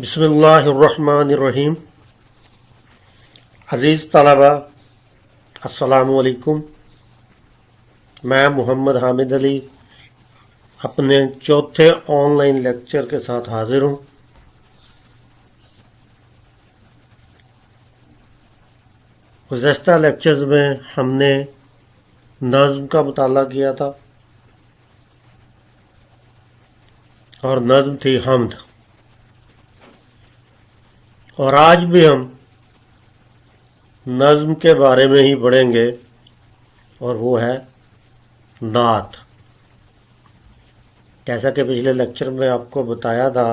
بسم اللہ الرحمن الرحیم۔ عزیز طلبہ، السلام علیکم۔ میں محمد حامد علی اپنے چوتھے آن لائن لیکچر کے ساتھ حاضر ہوں۔ گزشتہ لیکچرز میں ہم نے نظم کا مطالعہ کیا تھا اور نظم تھی حمد، اور آج بھی ہم نظم کے بارے میں ہی پڑھیں گے، اور وہ ہے نعت۔ جیسا کہ پچھلے لیکچر میں آپ کو بتایا تھا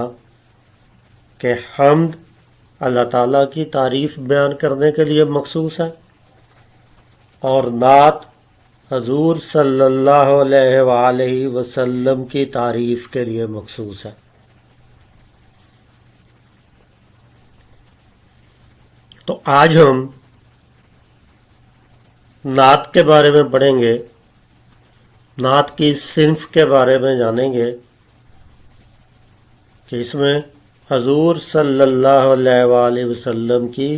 کہ حمد اللہ تعالیٰ کی تعریف بیان کرنے کے لیے مخصوص ہے، اور نعت حضور صلی اللہ علیہ وآلہ وسلم کی تعریف کے لیے مخصوص ہے۔ تو آج ہم نعت کے بارے میں پڑھیں گے، نعت کی صنف کے بارے میں جانیں گے کہ اس میں حضور صلی اللہ علیہ وآلہ وسلم کی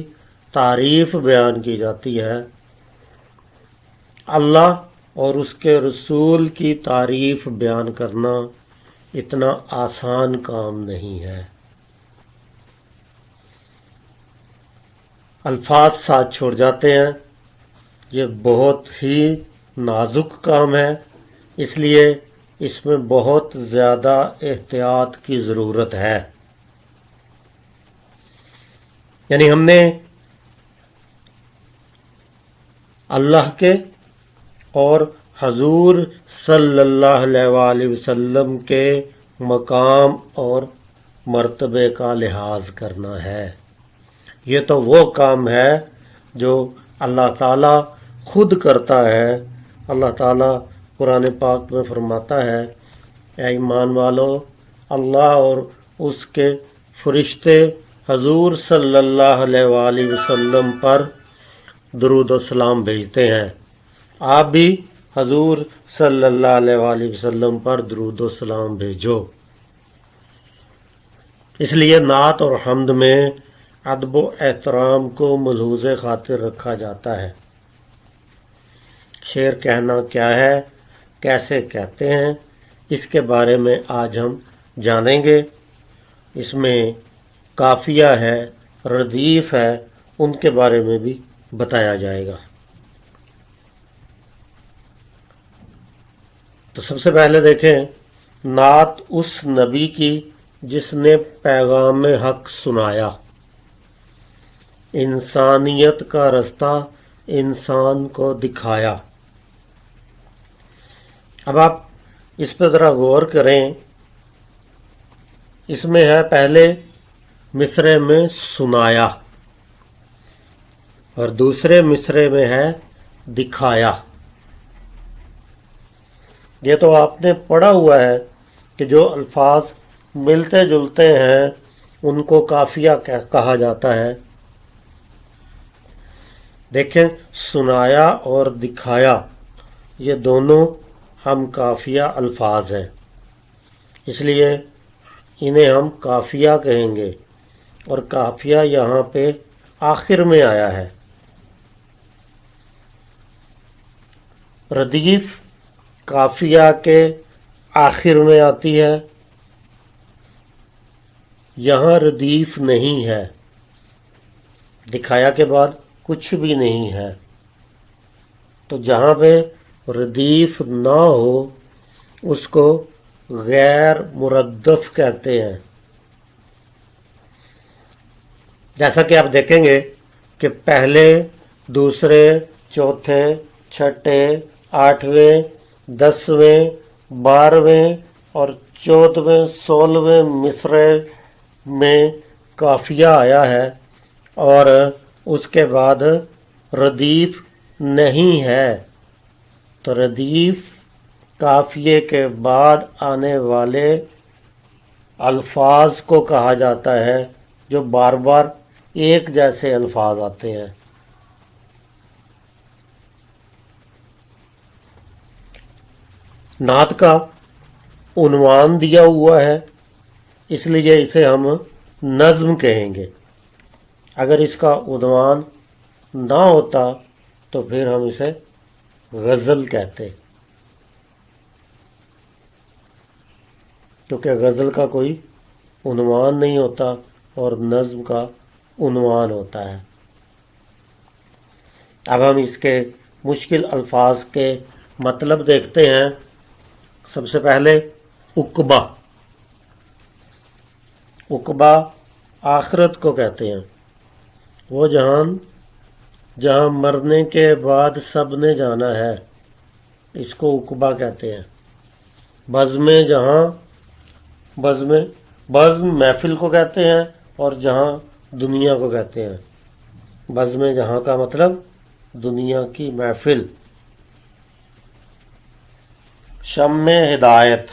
تعریف بیان کی جاتی ہے۔ اللہ اور اس کے رسول کی تعریف بیان کرنا اتنا آسان کام نہیں ہے۔ الفاظ ساتھ چھوڑ جاتے ہیں، یہ بہت ہی نازک کام ہے، اس لیے اس میں بہت زیادہ احتیاط کی ضرورت ہے۔ یعنی ہم نے اللہ کے اور حضور صلی اللہ علیہ وآلہ وسلم کے مقام اور مرتبے کا لحاظ کرنا ہے۔ یہ تو وہ کام ہے جو اللہ تعالیٰ خود کرتا ہے۔ اللہ تعالیٰ قرآن پاک میں فرماتا ہے، اے ایمان والو، اللہ اور اس کے فرشتے حضور صلی اللہ علیہ وآلہ وسلم پر درود و سلام بھیجتے ہیں، آپ بھی حضور صلی اللہ علیہ وآلہ وسلم پر درود و سلام بھیجو۔ اس لیے نعت اور حمد میں ادب و احترام کو ملحوظ خاطر رکھا جاتا ہے۔ شعر کہنا کیا ہے، کیسے کہتے ہیں، اس کے بارے میں آج ہم جانیں گے۔ اس میں قافیہ ہے، ردیف ہے، ان کے بارے میں بھی بتایا جائے گا۔ تو سب سے پہلے دیکھیں، نعت اس نبی کی جس نے پیغام حق سنایا، انسانیت کا رستہ انسان کو دکھایا۔ اب آپ اس پہ ذرا غور کریں، اس میں ہے پہلے مصرعے میں سنایا، اور دوسرے مصرعے میں ہے دکھایا۔ یہ تو آپ نے پڑھا ہوا ہے کہ جو الفاظ ملتے جلتے ہیں ان کو قافیہ کہا جاتا ہے۔ دیکھیں، سنایا اور دکھایا یہ دونوں ہم قافیہ الفاظ ہیں، اس لیے انہیں ہم قافیہ کہیں گے، اور قافیہ یہاں پہ آخر میں آیا ہے۔ ردیف قافیہ کے آخر میں آتی ہے، یہاں ردیف نہیں ہے، دکھایا کے بعد کچھ بھی نہیں ہے۔ تو جہاں پہ ردیف نہ ہو اس کو غیر مردف کہتے ہیں۔ جیسا کہ آپ دیکھیں گے کہ پہلے، دوسرے، چوتھے، چھٹے، آٹھویں، 10ویں، 12ویں اور 14ویں، 16ویں مصرعے میں قافیہ آیا ہے، اور اس کے بعد ردیف نہیں ہے۔ تو ردیف قافیے کے بعد آنے والے الفاظ کو کہا جاتا ہے جو بار بار ایک جیسے الفاظ آتے ہیں۔ نعت کا عنوان دیا ہوا ہے، اس لیے اسے ہم نظم کہیں گے. اگر اس کا عنوان نہ ہوتا تو پھر ہم اسے غزل کہتے، کیونکہ غزل کا کوئی عنوان نہیں ہوتا اور نظم کا عنوان ہوتا ہے. اب ہم اس کے مشکل الفاظ کے مطلب دیکھتے ہیں. سب سے پہلے عقبہ. عقبہ آخرت کو کہتے ہیں، وہ جہان جہاں مرنے کے بعد سب نے جانا ہے، اس کو عقبہ کہتے ہیں. بزم جہاں، بزم محفل کو کہتے ہیں اور جہاں دنیا کو کہتے ہیں. بزم جہاں کا مطلب دنیا کی محفل. شمع ہدایت.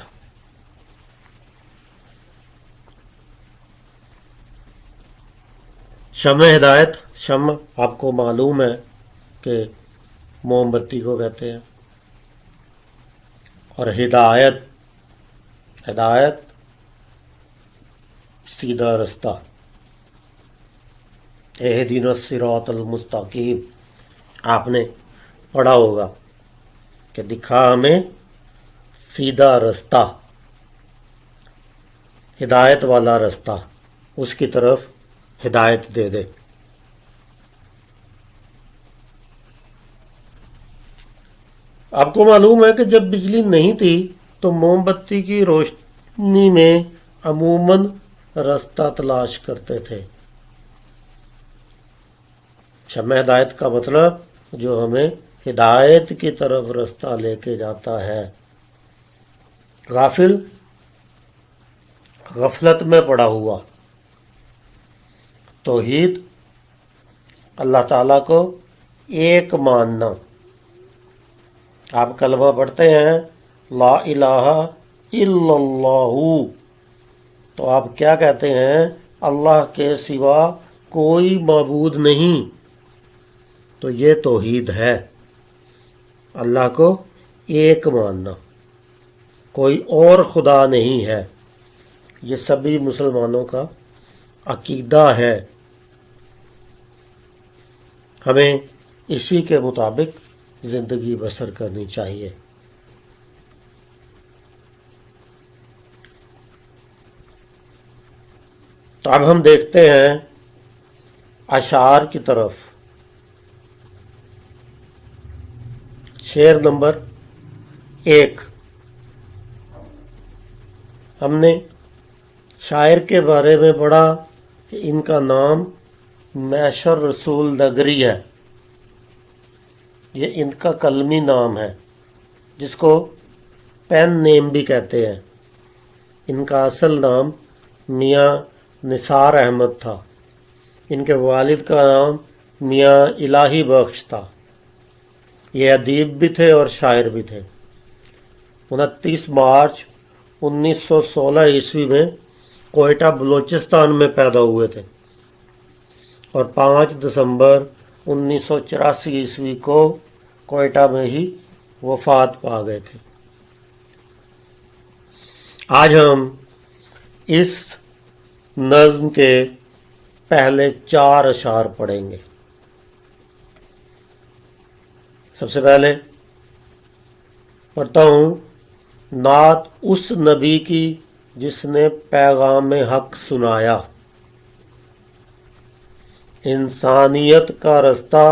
شمع ہدایت، شمع آپ کو معلوم ہے کہ موم بتی کو کہتے ہیں، اور ہدایت، ہدایت سیدھا رستہ. اہدنا الصراط المستقیم آپ نے پڑھا ہوگا کہ دکھا ہمیں سیدھا رستہ، ہدایت والا رستہ، اس کی طرف ہدایت دے دے. آپ کو معلوم ہے کہ جب بجلی نہیں تھی تو موم بتی کی روشنی میں عموماً رستہ تلاش کرتے تھے. شمع ہدایت کا مطلب جو ہمیں ہدایت کی طرف رستہ لے کے جاتا ہے. غافل غفلت میں پڑا ہوا. توحید اللہ تعالیٰ کو ایک ماننا. آپ کلمہ پڑھتے ہیں لا الہ الا اللہ، تو آپ کیا کہتے ہیں؟ اللہ کے سوا کوئی معبود نہیں. تو یہ توحید ہے، اللہ کو ایک ماننا، کوئی اور خدا نہیں ہے. یہ سبھی مسلمانوں کا عقیدہ ہے. ہمیں اسی کے مطابق زندگی بسر کرنی چاہیے. تو اب ہم دیکھتے ہیں اشعار کی طرف. شعر نمبر 1. ہم نے شاعر کے بارے میں پڑھا کہ ان کا نام معشر رسول نگری ہے. یہ ان کا کلمی نام ہے جس کو پین نیم بھی کہتے ہیں. ان کا اصل نام میاں نثار احمد تھا. ان کے والد کا نام میاں الہی بخش تھا. یہ ادیب بھی تھے اور شاعر بھی تھے. 29 مارچ 1916 عیسوی میں کوئٹہ بلوچستان میں پیدا ہوئے تھے اور 5 دسمبر 1984 عیسوی کو کوئٹہ میں ہی وفات پا گئے تھے. آج ہم اس نظم کے پہلے 4 اشعار پڑھیں گے. سب سے پہلے پڑھتا ہوں نعت اس نبی کی جس نے پیغام حق سنایا، انسانیت کا رستہ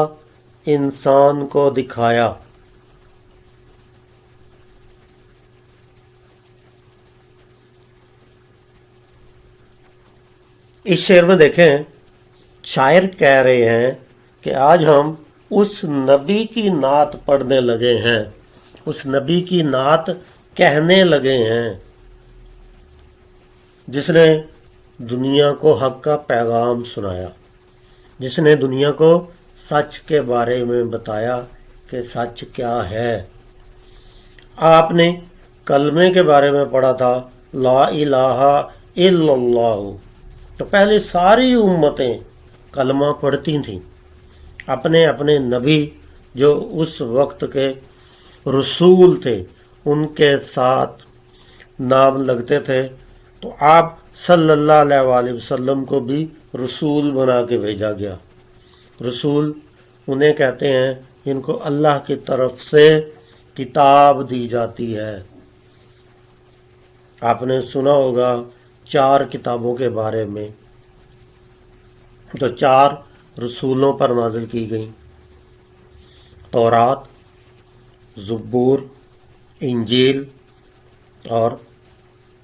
انسان کو دکھایا. اس شعر میں دیکھیں، شاعر کہہ رہے ہیں کہ آج ہم اس نبی کی نعت پڑھنے لگے ہیں، اس نبی کی نعت کہنے لگے ہیں جس نے دنیا کو حق کا پیغام سنایا، جس نے دنیا کو سچ کے بارے میں بتایا کہ سچ کیا ہے. آپ نے کلمے کے بارے میں پڑھا تھا لا الہ الا اللہ. تو پہلے ساری امتیں کلمہ پڑھتی تھیں. اپنے اپنے نبی جو اس وقت کے رسول تھے ان کے ساتھ نام لگتے تھے. تو آپ صلی اللہ علیہ وآلہ وسلم کو بھی رسول بنا کے بھیجا گیا۔ رسول انہیں کہتے ہیں جن کو اللہ کی طرف سے کتاب دی جاتی ہے۔ آپ نے سنا ہوگا 4 کتابوں کے بارے میں، جو 4 رسولوں پر نازل کی گئیں: تورات، زبور، انجیل اور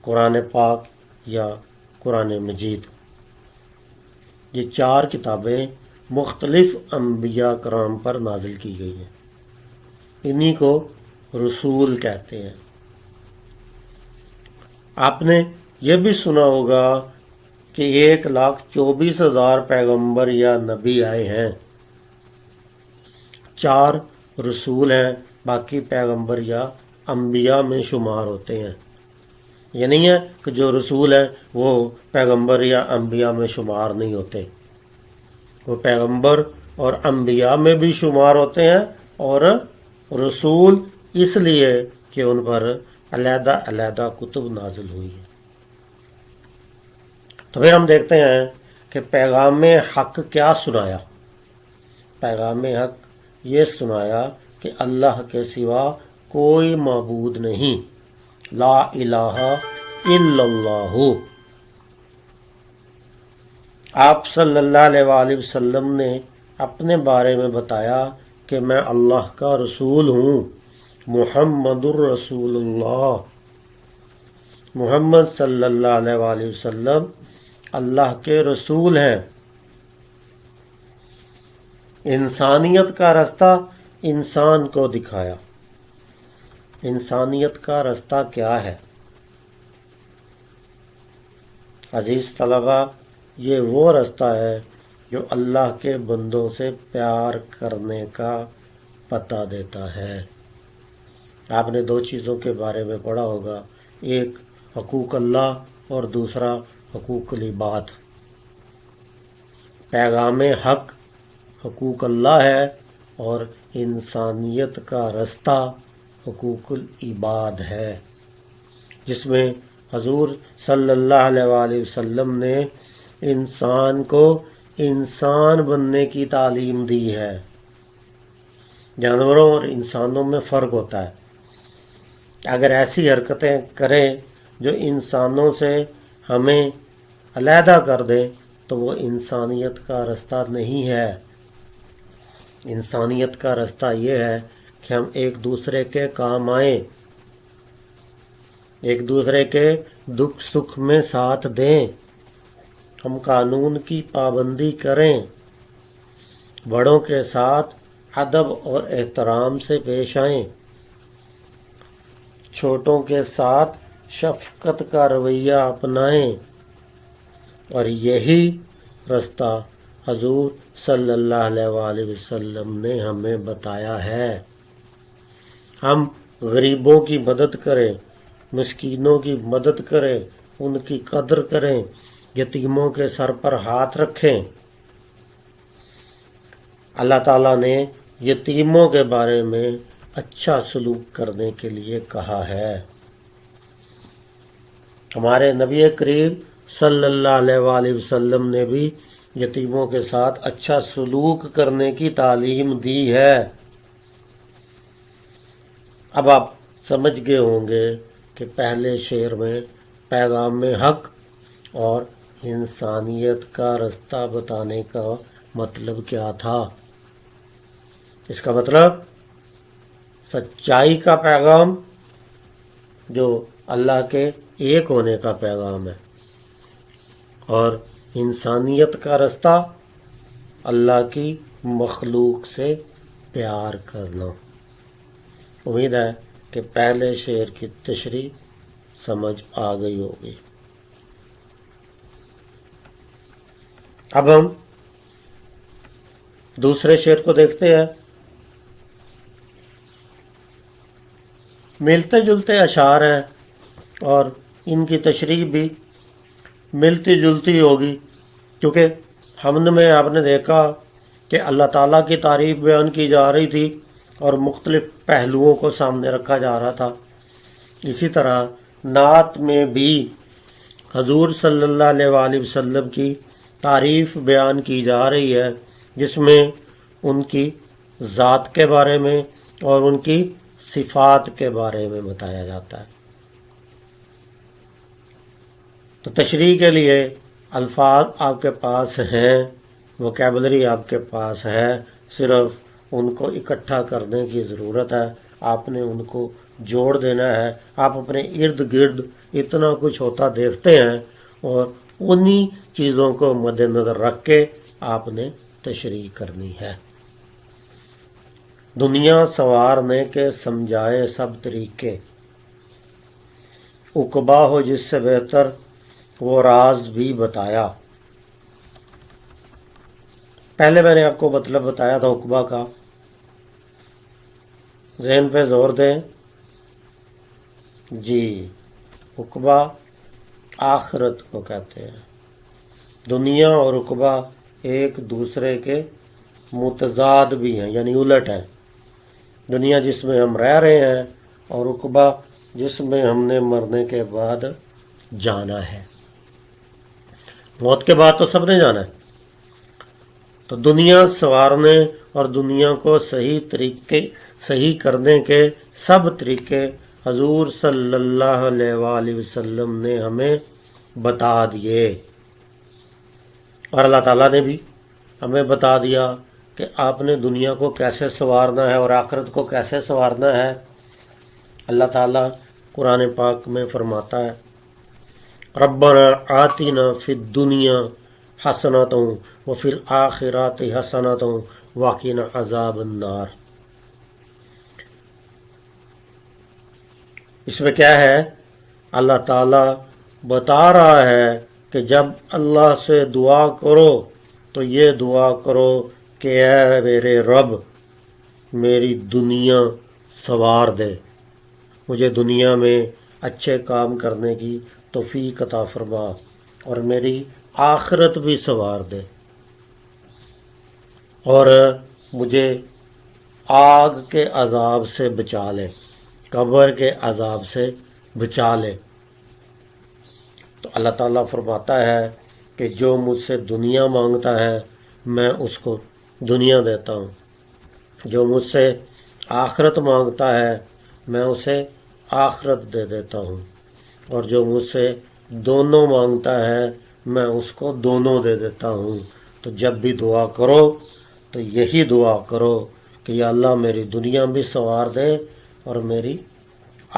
قرآن پاک یا قرآن مجید۔ یہ 4 کتابیں مختلف انبیاء کرام پر نازل کی گئی ہیں، انہی کو رسول کہتے ہیں۔ آپ نے یہ بھی سنا ہوگا کہ 1,24,000 پیغمبر یا نبی آئے ہیں، 4 رسول ہیں، باقی پیغمبر یا انبیاء میں شمار ہوتے ہیں۔ یہ نہیں ہے کہ جو رسول ہیں وہ پیغمبر یا انبیاء میں شمار نہیں ہوتے، وہ پیغمبر اور انبیاء میں بھی شمار ہوتے ہیں، اور رسول اس لیے کہ ان پر علیحدہ علیحدہ کتب نازل ہوئی ہے۔ تو پھر ہم دیکھتے ہیں کہ پیغام حق کیا سنایا۔ پیغام حق یہ سنایا کہ اللہ کے سوا کوئی معبود نہیں، لا الہ الا اللہ۔ آپ صلی اللہ علیہ وآلہ وسلم نے اپنے بارے میں بتایا کہ میں اللہ کا رسول ہوں، محمد الرسول اللہ۔ محمد صلی اللہ علیہ وآلہ وسلم اللہ کے رسول ہیں۔ انسانیت کا رستہ انسان کو دکھایا۔ انسانیت کا رستہ کیا ہے؟ عزیز طلبہ، یہ وہ رستہ ہے جو اللہ کے بندوں سے پیار کرنے کا پتہ دیتا ہے۔ آپ نے 2 چیزوں کے بارے میں پڑھا ہوگا، ایک حقوق اللہ اور دوسرا حقوق العباد۔ پیغام حق حقوق اللہ ہے اور انسانیت کا رستہ حقوق العباد ہے، جس میں حضور صلی اللہ علیہ وآلہ وسلم نے انسان کو انسان بننے کی تعلیم دی ہے۔ جانوروں اور انسانوں میں فرق ہوتا ہے۔ اگر ایسی حرکتیں کریں جو انسانوں سے ہمیں علیحدہ کر دیں تو وہ انسانیت کا رستہ نہیں ہے۔ انسانیت کا رستہ یہ ہے کہ ہم ایک دوسرے کے کام آئیں، ایک دوسرے کے دکھ سکھ میں ساتھ دیں، ہم قانون کی پابندی کریں، بڑوں کے ساتھ ادب اور احترام سے پیش آئیں، چھوٹوں کے ساتھ شفقت کا رویہ اپنائیں، اور یہی رستہ حضور صلی اللہ علیہ وآلہ وسلم نے ہمیں بتایا ہے۔ ہم غریبوں کی مدد کریں، مسکینوں کی مدد کریں، ان کی قدر کریں، یتیموں کے سر پر ہاتھ رکھیں۔ اللہ تعالیٰ نے یتیموں کے بارے میں اچھا سلوک کرنے کے لیے کہا ہے۔ ہمارے نبی کریم صلی اللہ علیہ وآلہ وسلم نے بھی یتیموں کے ساتھ اچھا سلوک کرنے کی تعلیم دی ہے۔ اب آپ سمجھ گئے ہوں گے کہ پہلے شعر میں پیغام حق اور انسانیت کا رستہ بتانے کا مطلب کیا تھا۔ اس کا مطلب سچائی کا پیغام جو اللہ کے ایک ہونے کا پیغام ہے، اور انسانیت کا رستہ اللہ کی مخلوق سے پیار کرنا۔ امید ہے کہ پہلے شعر کی تشریح سمجھ آ گئی ہوگی۔ اب ہم دوسرے شعر کو دیکھتے ہیں۔ ملتے جلتے اشعار ہیں اور ان کی تشریح بھی ملتی جلتی ہوگی، کیونکہ حمد میں آپ نے دیکھا کہ اللہ تعالیٰ کی تعریف بیان کی جا رہی تھی اور مختلف پہلوؤں کو سامنے رکھا جا رہا تھا۔ اسی طرح نعت میں بھی حضور صلی اللہ علیہ وآلہ وسلم کی تعریف بیان کی جا رہی ہے، جس میں ان کی ذات کے بارے میں اور ان کی صفات کے بارے میں بتایا جاتا ہے۔ تو تشریح کے لیے الفاظ آپ کے پاس ہیں، ووکیبلری آپ کے پاس ہے، صرف ان کو اکٹھا کرنے کی ضرورت ہے، آپ نے ان کو جوڑ دینا ہے۔ آپ اپنے ارد گرد اتنا کچھ ہوتا دیکھتے ہیں اور انہی چیزوں کو مد نظر رکھ کے آپ نے تشریح کرنی ہے۔ دنیا سنوارنے کے سمجھائے سب طریقے، عقبا ہو جس سے بہتر وہ راز بھی بتایا۔ پہلے میں نے آپ کو مطلب بتایا تھا عقبا کا، ذہن پہ زور دیں جی۔ عقبا آخرت کو کہتے ہیں۔ دنیا اور عقبا ایک دوسرے کے متضاد بھی ہیں، یعنی الٹ ہیں۔ دنیا جس میں ہم رہ رہے ہیں اور عقبا جس میں ہم نے مرنے کے بعد جانا ہے۔ موت کے بعد تو سب نے جانا ہے۔ تو دنیا سنوارنے اور دنیا کو صحیح کرنے کے سب طریقے حضور صلی اللہ علیہ وآلہ وسلم نے ہمیں بتا دیے، اور اللہ تعالیٰ نے بھی ہمیں بتا دیا کہ آپ نے دنیا کو کیسے سنوارنا ہے اور آخرت کو کیسے سنوارنا ہے۔ اللہ تعالیٰ قرآن پاک میں فرماتا ہے، ربنا آتنا فی الدنیا حسنۃ وفی الآخرۃ حسنۃ وقنا عذاب النار۔ اس میں کیا ہے؟ اللہ تعالیٰ بتا رہا ہے کہ جب اللہ سے دعا کرو تو یہ دعا کرو کہ اے میرے رب میری دنیا سنوار دے، مجھے دنیا میں اچھے کام کرنے کی توفیق عطا فرما، اور میری آخرت بھی سنوار دے، اور مجھے آگ کے عذاب سے بچا لے، قبر کے عذاب سے بچا لے۔ تو اللہ تعالیٰ فرماتا ہے کہ جو مجھ سے دنیا مانگتا ہے میں اس کو دنیا دیتا ہوں، جو مجھ سے آخرت مانگتا ہے میں اسے آخرت دے دیتا ہوں، اور جو مجھ سے دونوں مانگتا ہے میں اس کو دونوں دے دیتا ہوں۔ تو جب بھی دعا کرو تو یہی دعا کرو کہ یا اللہ میری دنیا بھی سنوار دے اور میری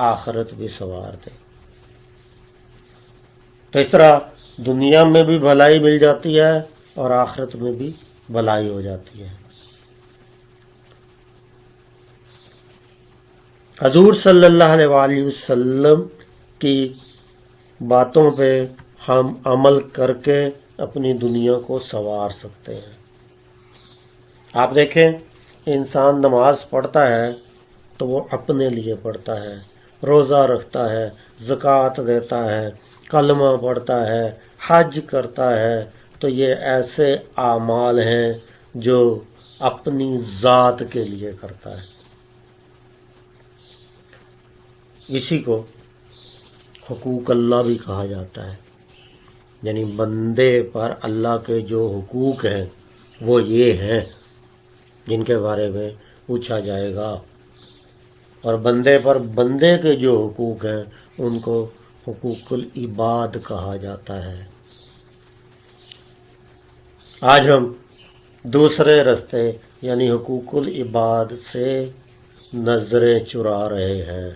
آخرت بھی سنوار دے۔ تو اس طرح دنیا میں بھی بھلائی مل جاتی ہے اور آخرت میں بھی بھلائی ہو جاتی ہے۔ حضور صلی اللہ علیہ وآلہ وسلم کی باتوں پہ ہم عمل کر کے اپنی دنیا کو سنوار سکتے ہیں۔ آپ دیکھیں، انسان نماز پڑھتا ہے تو وہ اپنے لیے پڑھتا ہے، روزہ رکھتا ہے، زکوٰۃ دیتا ہے، کلمہ پڑھتا ہے، حج کرتا ہے، تو یہ ایسے اعمال ہیں جو اپنی ذات کے لیے کرتا ہے۔ اسی کو حقوق اللہ بھی کہا جاتا ہے، یعنی بندے پر اللہ کے جو حقوق ہیں وہ یہ ہیں جن کے بارے میں پوچھا جائے گا، اور بندے پر بندے کے جو حقوق ہیں ان کو حقوق العباد کہا جاتا ہے۔ آج ہم دوسرے رستے یعنی حقوق العباد سے نظریں چرا رہے ہیں،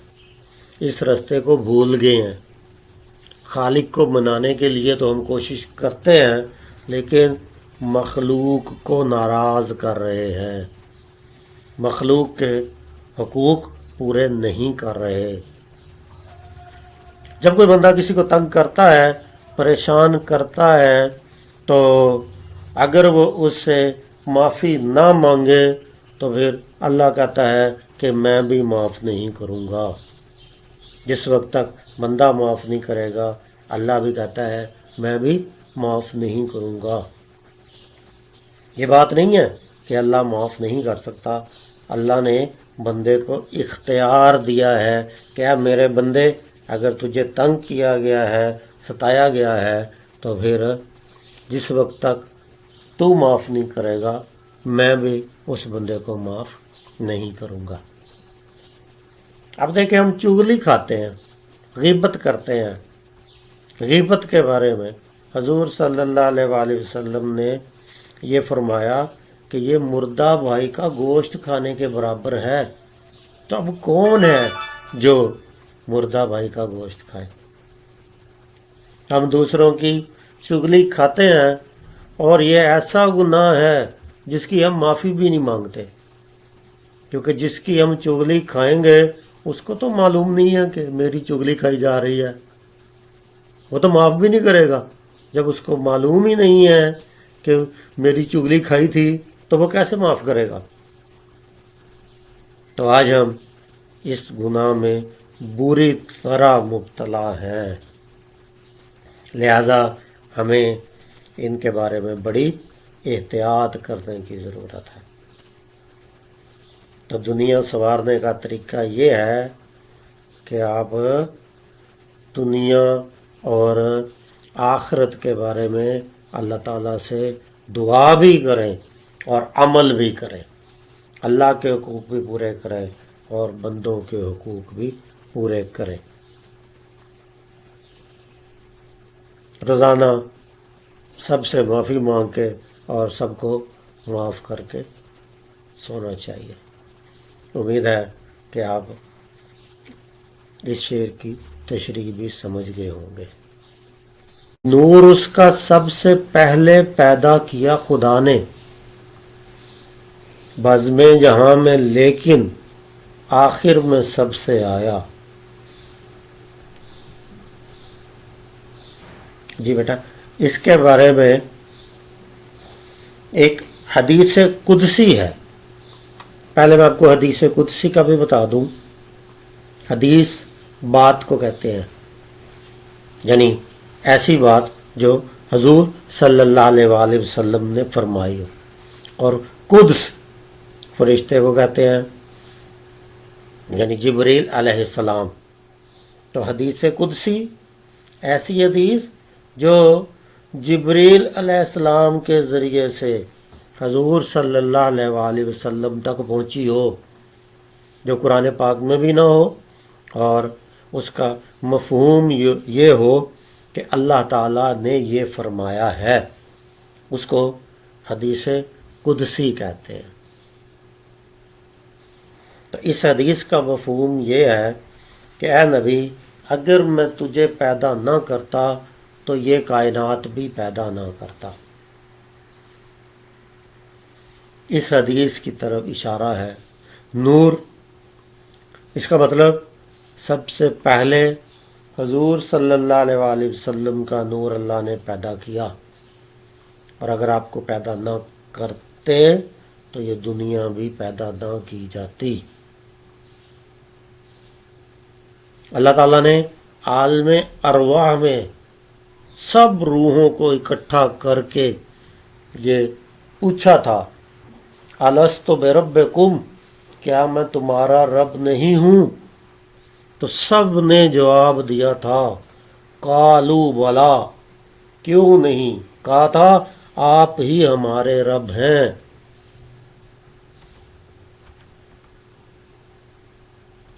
اس رستے کو بھول گئے ہیں۔ خالق کو منانے کے لیے تو ہم کوشش کرتے ہیں، لیکن مخلوق کو ناراض کر رہے ہیں، مخلوق کے حقوق پورے نہیں کر رہے۔ جب کوئی بندہ کسی کو تنگ کرتا ہے، پریشان کرتا ہے، تو اگر وہ اس سے معافی نہ مانگے تو پھر اللہ کہتا ہے کہ میں بھی معاف نہیں کروں گا۔ جس وقت تک بندہ معاف نہیں کرے گا اللہ بھی کہتا ہے میں بھی معاف نہیں کروں گا۔ یہ بات نہیں ہے کہ اللہ معاف نہیں کر سکتا، اللہ نے بندے کو اختیار دیا ہے کہ اے میرے بندے، اگر تجھے تنگ کیا گیا ہے، ستایا گیا ہے تو پھر جس وقت تک تو معاف نہیں کرے گا میں بھی اس بندے کو معاف نہیں کروں گا۔ اب دیکھیں ہم چغلی کھاتے ہیں، غیبت کرتے ہیں۔ غیبت کے بارے میں حضور صلی اللہ علیہ وآلہ وسلم نے یہ فرمایا کہ یہ مردہ بھائی کا گوشت کھانے کے برابر ہے۔ تو اب کون ہے جو مردہ بھائی کا گوشت کھائے؟ ہم دوسروں کی چغلی کھاتے ہیں اور یہ ایسا گناہ ہے جس کی ہم معافی بھی نہیں مانگتے، کیونکہ جس کی ہم چغلی کھائیں گے اس کو تو معلوم نہیں ہے کہ میری چغلی کھائی جا رہی ہے، وہ تو معاف بھی نہیں کرے گا۔ جب اس کو معلوم ہی نہیں ہے کہ میری چغلی کھائی تھی تو وہ کیسے معاف کرے گا؟ تو آج ہم اس گناہ میں بری طرح مبتلا ہیں، لہذا ہمیں ان کے بارے میں بڑی احتیاط کرنے کی ضرورت ہے۔ تو دنیا سنوارنے کا طریقہ یہ ہے کہ آپ دنیا اور آخرت کے بارے میں اللہ تعالیٰ سے دعا بھی کریں اور عمل بھی کریں، اللہ کے حقوق بھی پورے کریں اور بندوں کے حقوق بھی پورے کریں۔ روزانہ سب سے معافی مانگ کے اور سب کو معاف کر کے سونا چاہیے۔ امید ہے کہ آپ اس شعر کی تشریح بھی سمجھ گئے ہوں گے۔ نور اس کا سب سے پہلے پیدا کیا خدا نے بزم جہاں میں، لیکن آخر میں سب سے آیا۔ جی بیٹا، اس کے بارے میں ایک حدیث قدسی ہے۔ پہلے میں آپ کو حدیث قدسی کا بھی بتا دوں۔ حدیث بات کو کہتے ہیں، یعنی ایسی بات جو حضور صلی اللہ علیہ وآلہ وسلم نے فرمائی ہو، اور قدس فرشتے کو کہتے ہیں، یعنی جبریل علیہ السلام۔ تو حدیث قدسی ایسی حدیث جو جبریل علیہ السلام کے ذریعے سے حضور صلی اللہ علیہ وآلہ وسلم تک پہنچی ہو، جو قرآن پاک میں بھی نہ ہو اور اس کا مفہوم یہ ہو کہ اللہ تعالیٰ نے یہ فرمایا ہے، اس کو حدیث قدسی کہتے ہیں۔ تو اس حدیث کا مفہوم یہ ہے کہ اے نبی، اگر میں تجھے پیدا نہ کرتا تو یہ کائنات بھی پیدا نہ کرتا۔ اس حدیث کی طرف اشارہ ہے۔ نور، اس کا مطلب سب سے پہلے حضور صلی اللہ علیہ وآلہ وسلم کا نور اللہ نے پیدا کیا، اور اگر آپ کو پیدا نہ کرتے تو یہ دنیا بھی پیدا نہ کی جاتی۔ اللہ تعالیٰ نے عالم ارواح میں سب روحوں کو اکٹھا کر کے یہ پوچھا تھا، الست بربکم، کیا میں تمہارا رب نہیں ہوں؟ تو سب نے جواب دیا تھا، قالوا بلا، کیوں نہیں؟ کہا تھا آپ ہی ہمارے رب ہیں۔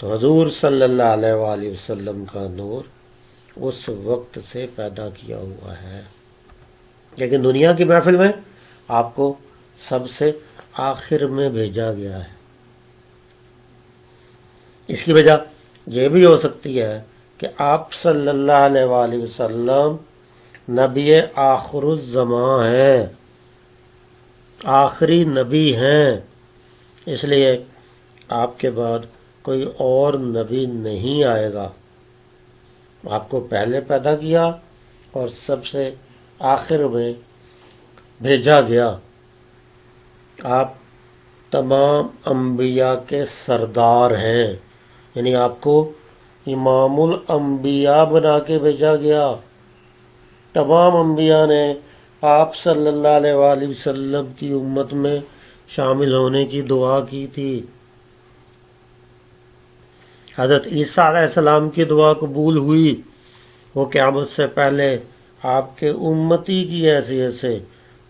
تو حضور صلی اللہ علیہ وآلہ وسلم کا نور اس وقت سے پیدا کیا ہوا ہے، لیکن دنیا کی محفل میں آپ کو سب سے آخر میں بھیجا گیا ہے۔ اس کی وجہ یہ بھی ہو سکتی ہے کہ آپ صلی اللہ علیہ وآلہ وسلم نبی آخر الزمان ہیں، آخری نبی ہیں، اس لیے آپ کے بعد کوئی اور نبی نہیں آئے گا۔ آپ کو پہلے پیدا کیا اور سب سے آخر میں بھیجا گیا۔ آپ تمام انبیاء کے سردار ہیں، یعنی آپ کو امام الانبیاء بنا کے بھیجا گیا۔ تمام انبیاء نے آپ صلی اللہ علیہ وآلہ وسلم کی امت میں شامل ہونے کی دعا کی تھی۔ حضرت عیسیٰ علیہ السلام کی دعا قبول ہوئی، وہ قیامت سے پہلے آپ کے امتی کی حیثیت سے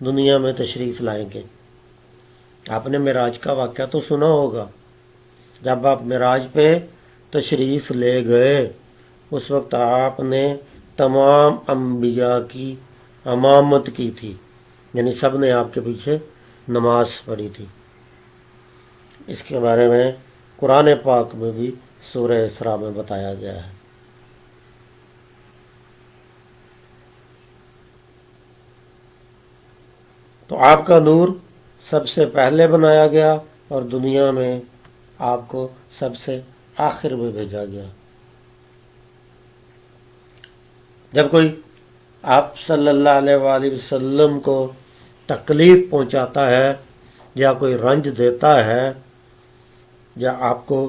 دنیا میں تشریف لائیں گے۔ آپ نے معراج کا واقعہ تو سنا ہوگا۔ جب آپ معراج پہ تشریف لے گئے اس وقت آپ نے تمام انبیاء کی امامت کی تھی، یعنی سب نے آپ کے پیچھے نماز پڑھی تھی۔ اس کے بارے میں قرآن پاک میں بھی سورہ اسراء میں بتایا گیا ہے۔ تو آپ کا نور سب سے پہلے بنایا گیا اور دنیا میں آپ کو سب سے آخر میں بھیجا گیا۔ جب کوئی آپ صلی اللہ علیہ وآلہ وسلم کو تکلیف پہنچاتا ہے یا کوئی رنج دیتا ہے یا آپ کو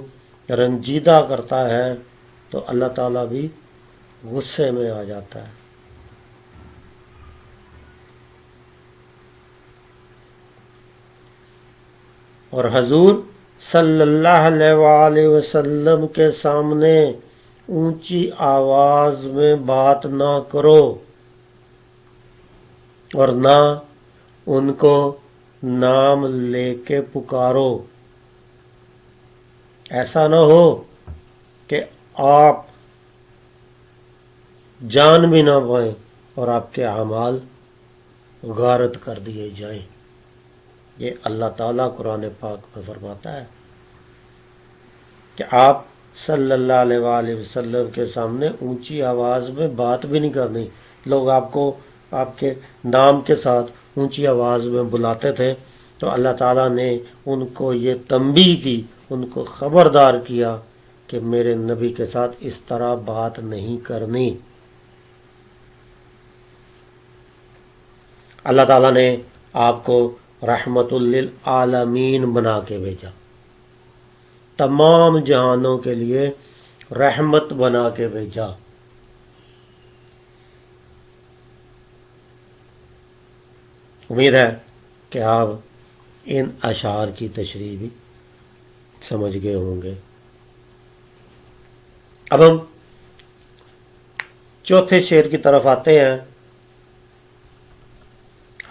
رنجیدہ کرتا ہے تو اللہ تعالیٰ بھی غصے میں آ جاتا ہے۔ اور حضور صلی اللہ علیہ وآلہ وسلم کے سامنے اونچی آواز میں بات نہ کرو اور نہ ان کو نام لے کے پکارو۔ ایسا نہ ہو کہ آپ جان بھی نہ پائیں اور آپ کے اعمال غارت کر دیے جائیں۔ یہ اللہ تعالیٰ قرآن پاک میں فرماتا ہے کہ آپ صلی اللہ علیہ وآلہ وسلم کے سامنے اونچی آواز میں بات بھی نہیں کرنی۔ لوگ آپ کو آپ کے نام کے ساتھ اونچی آواز میں بلاتے تھے تو اللہ تعالیٰ نے ان کو یہ تنبیہ کی، ان کو خبردار کیا کہ میرے نبی کے ساتھ اس طرح بات نہیں کرنی۔ اللہ تعالیٰ نے آپ کو رحمت للعالمین بنا کے بھیجا، تمام جہانوں کے لیے رحمت بنا کے بھیجا۔ امید ہے کہ آپ ان اشعار کی تشریح بھی سمجھ گئے ہوں گے۔ اب ہم چوتھے شعر کی طرف آتے ہیں۔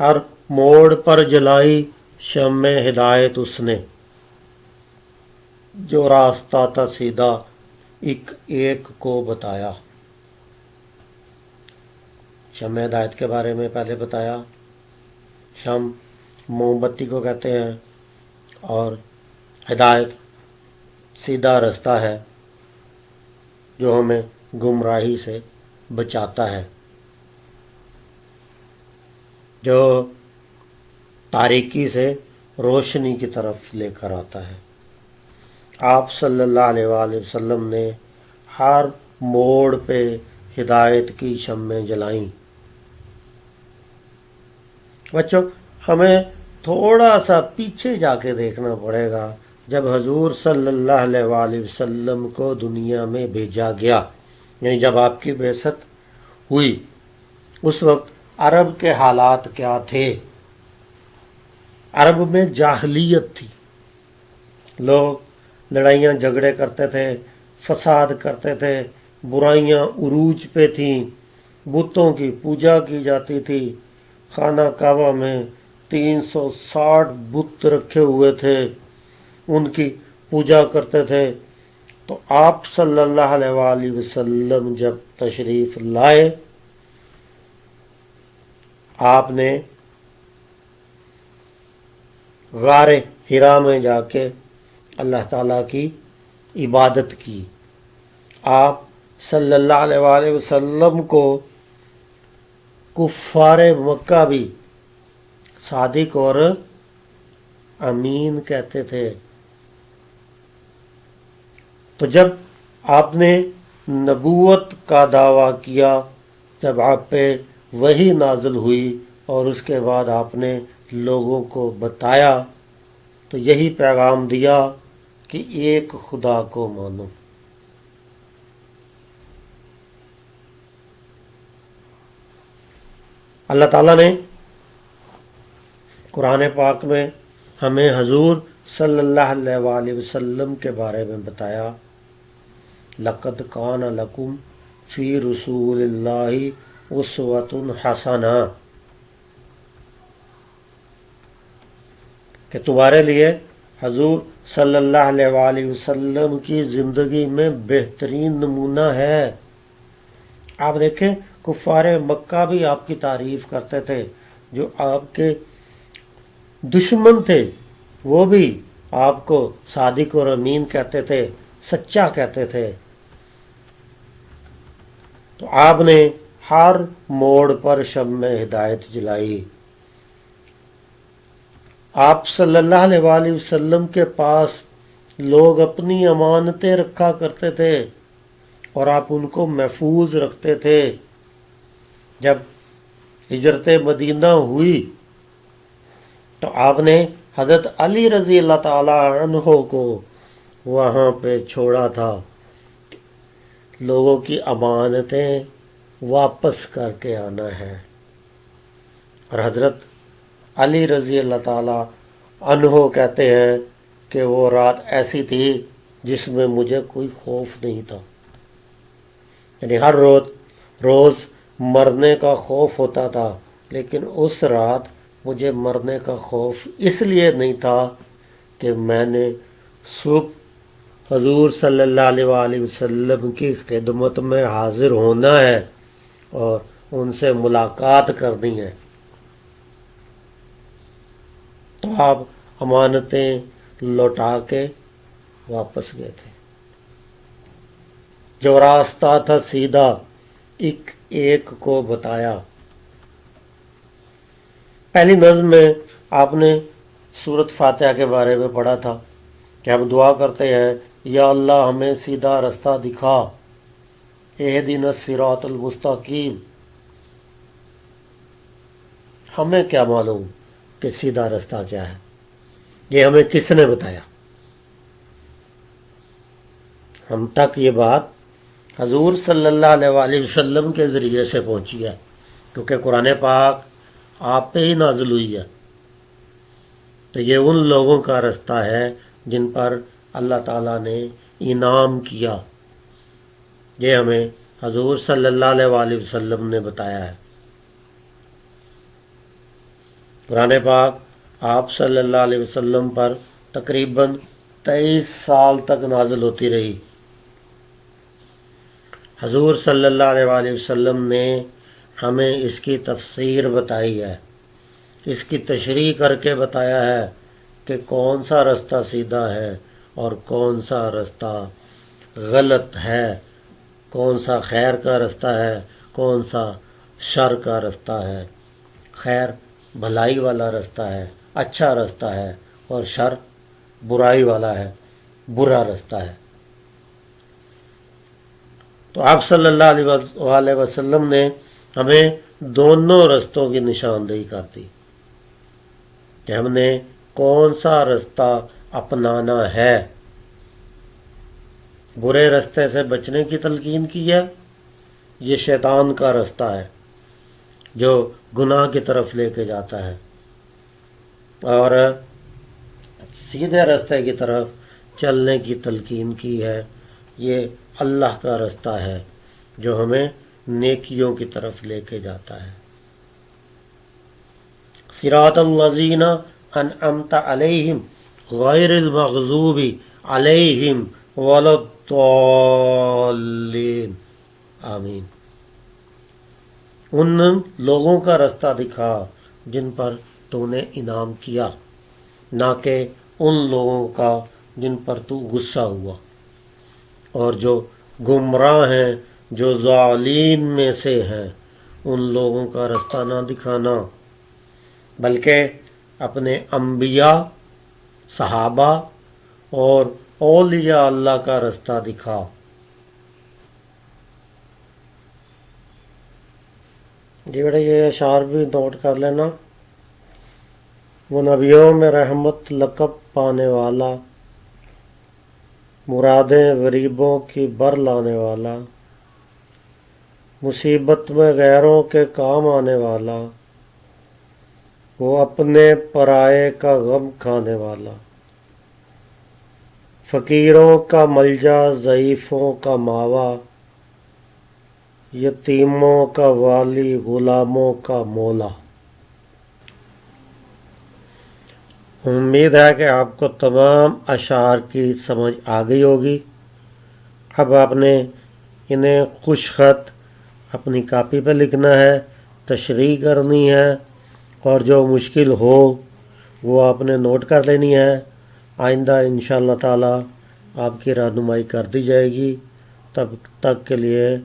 ہر موڑ پر جلائی شمع ہدایت اس نے، جو راستہ تھا سیدھا ایک ایک کو بتایا۔ شمع ہدایت کے بارے میں پہلے بتایا۔ شم موم بتی کو کہتے ہیں اور ہدایت سیدھا راستہ ہے جو ہمیں گمراہی سے بچاتا ہے، جو تاریکی سے روشنی کی طرف لے کر آتا ہے۔ آپ صلی اللہ علیہ وآلہ وسلم نے ہر موڑ پہ ہدایت کی شمعیں جلائیں۔ بچوں، ہمیں تھوڑا سا پیچھے جا کے دیکھنا پڑے گا۔ جب حضور صلی اللہ علیہ وآلہ وسلم کو دنیا میں بھیجا گیا، یعنی جب آپ کی بعثت ہوئی، اس وقت عرب کے حالات کیا تھے؟ عرب میں جاہلیت تھی، لوگ لڑائیاں جھگڑے کرتے تھے، فساد کرتے تھے، برائیاں عروج پہ تھیں، بتوں کی پوجا کی جاتی تھی۔ خانہ کعبہ میں 360 بت رکھے ہوئے تھے، ان کی پوجا کرتے تھے۔ تو آپ صلی اللہ علیہ وآلہ وسلم جب تشریف لائے، آپ نے غار حرا میں جا کے اللہ تعالیٰ کی عبادت کی۔ آپ صلی اللہ علیہ وآلہ وسلم کو کفار مکہ بھی صادق اور امین کہتے تھے۔ تو جب آپ نے نبوت کا دعویٰ کیا، جب آپ پہ وحی نازل ہوئی اور اس کے بعد آپ نے لوگوں کو بتایا تو یہی پیغام دیا کہ ایک خدا کو مانو۔ اللہ تعالیٰ نے قرآن پاک میں ہمیں حضور صلی اللہ علیہ وآلہ وسلم کے بارے میں بتایا، لَقَدْ كَانَ لَكُمْ فی رسول اللہ اسوۃ حسنہ، کہ تمہارے لیے حضور صلی اللہ علیہ وآلہ وسلم کی زندگی میں بہترین نمونہ ہے۔ آپ دیکھیں کفار مکہ بھی آپ کی تعریف کرتے تھے، جو آپ کے دشمن تھے وہ بھی آپ کو صادق اور امین کہتے تھے، سچا کہتے تھے۔ تو آپ نے ہر موڑ پر شمع ہدایت جلائی۔ آپ صلی اللہ علیہ وآلہ وسلم کے پاس لوگ اپنی امانتیں رکھا کرتے تھے اور آپ ان کو محفوظ رکھتے تھے۔ جب ہجرت مدینہ ہوئی تو آپ نے حضرت علی رضی اللہ تعالی عنہ کو وہاں پہ چھوڑا تھا، لوگوں کی امانتیں واپس کر کے آنا ہے۔ اور حضرت علی رضی اللہ تعالی عنہ کہتے ہیں کہ وہ رات ایسی تھی جس میں مجھے کوئی خوف نہیں تھا، یعنی ہر روز مرنے کا خوف ہوتا تھا، لیکن اس رات مجھے مرنے کا خوف اس لیے نہیں تھا کہ میں نے صبح حضور صلی اللہ علیہ وآلہ وسلم کی خدمت میں حاضر ہونا ہے اور ان سے ملاقات کرنی ہے۔ تو آپ امانتیں لوٹا کے واپس گئے تھے۔ جو راستہ تھا سیدھا ایک ایک کو بتایا۔ پہلی نظم میں آپ نے سورۃ فاتحہ کے بارے میں پڑھا تھا کہ ہم دعا کرتے ہیں یا اللہ ہمیں سیدھا رستہ دکھا، اہدنا الصراط المستقیم۔ ہمیں کیا معلوم کہ سیدھا رستہ کیا ہے، یہ ہمیں کس نے بتایا؟ ہم تک یہ بات حضور صلی اللہ علیہ وآلہ وسلم کے ذریعے سے پہنچی ہے، کیونکہ قرآن پاک آپ پہ ہی نازل ہوئی ہے۔ تو یہ ان لوگوں کا رستہ ہے جن پر اللہ تعالیٰ نے انعام کیا، یہ ہمیں حضور صلی اللہ علیہ وآلہ وسلم نے بتایا ہے۔ قرآن پاک آپ صلی اللہ علیہ وسلم پر تقریباً 23 سال تک نازل ہوتی رہی۔ حضور صلی اللہ علیہ وآلہ وسلم نے ہمیں اس کی تفسیر بتائی ہے، اس کی تشریح کر کے بتایا ہے کہ کون سا رستہ سیدھا ہے اور کون سا رستہ غلط ہے، کون سا خیر کا رستہ ہے، کون سا شر کا رستہ ہے۔ خیر بھلائی والا رستہ ہے، اچھا رستہ ہے، اور شر برائی والا ہے، برا رستہ ہے۔ تو آپ صلی اللہ علیہ وسلم نے ہمیں دونوں رستوں کی نشاندہی کر دی کہ ہم نے کون سا رستہ اپنانا ہے۔ برے رستے سے بچنے کی تلقین کی ہے، یہ شیطان کا رستہ ہے جو گناہ کی طرف لے کے جاتا ہے، اور سیدھے رستے کی طرف چلنے کی تلقین کی ہے، یہ اللہ کا رستہ ہے جو ہمیں نیکیوں کی طرف لے کے جاتا ہے۔ صراط الذین انعمت علیہم غیر المغضوب علیہم ولا الضالین، آمین۔ ان لوگوں کا رستہ دکھا جن پر تو نے انعام کیا، نہ کہ ان لوگوں کا جن پر تو غصہ ہوا، اور جو گمراہ ہیں، جو ظالمین میں سے ہیں، ان لوگوں کا رستہ نہ دکھانا، بلکہ اپنے انبیاء، صحابہ اور اولیاء اللہ کا رستہ دکھا۔ جی بیٹا یہ اشعار بھی نوٹ کر لینا۔ وہ نبیوں میں رحمت لقب پانے والا، مرادیں غریبوں کی بر لانے والا، مصیبت میں غیروں کے کام آنے والا، وہ اپنے پرائے کا غم کھانے والا، فقیروں کا ملجا، ضعیفوں کا ماوا، یتیموں کا والی، غلاموں کا مولا۔ امید ہے کہ آپ کو تمام اشعار کی سمجھ آ گئی ہوگی۔ اب آپ نے انہیں خوش خط اپنی کاپی پہ لکھنا ہے، تشریح کرنی ہے، اور جو مشکل ہو وہ آپ نے نوٹ کر لینی ہے۔ آئندہ انشاءاللہ تعالی آپ کی رہنمائی کر دی جائے گی۔ تب تک کے لیے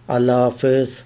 اللہ حافظ۔